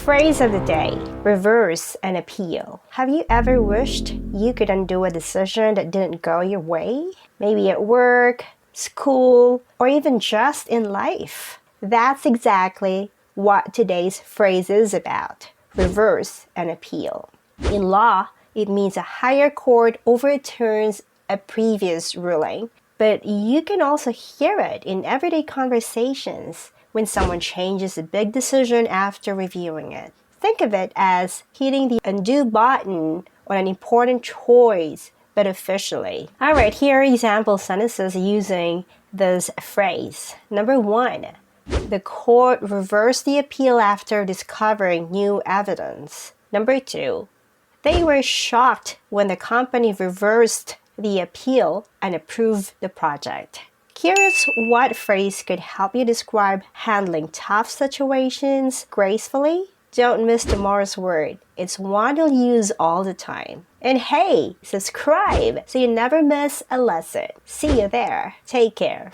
Phrase of the day, reverse an appeal. Have you ever wished you could undo a decision that didn't go your way? Maybe at work, school, or even just in life. That's exactly what today's phrase is about. Reverse an appeal. In law, it means a higher court overturns a previous ruling. But you can also hear it in everyday conversations when someone changes a big decision after reviewing it. Think of it as hitting the undo button on an important choice, but officially. Alright, here are example sentences using this phrase. Number 1. The court reversed the appeal after discovering new evidence. Number 2. They were shocked when the company reversed the appeal and approved the project. Curious what phrase could help you describe handling tough situations gracefully? Don't miss tomorrow's word. It's one you'll use all the time. And hey, subscribe so you never miss a lesson. See you there. Take care.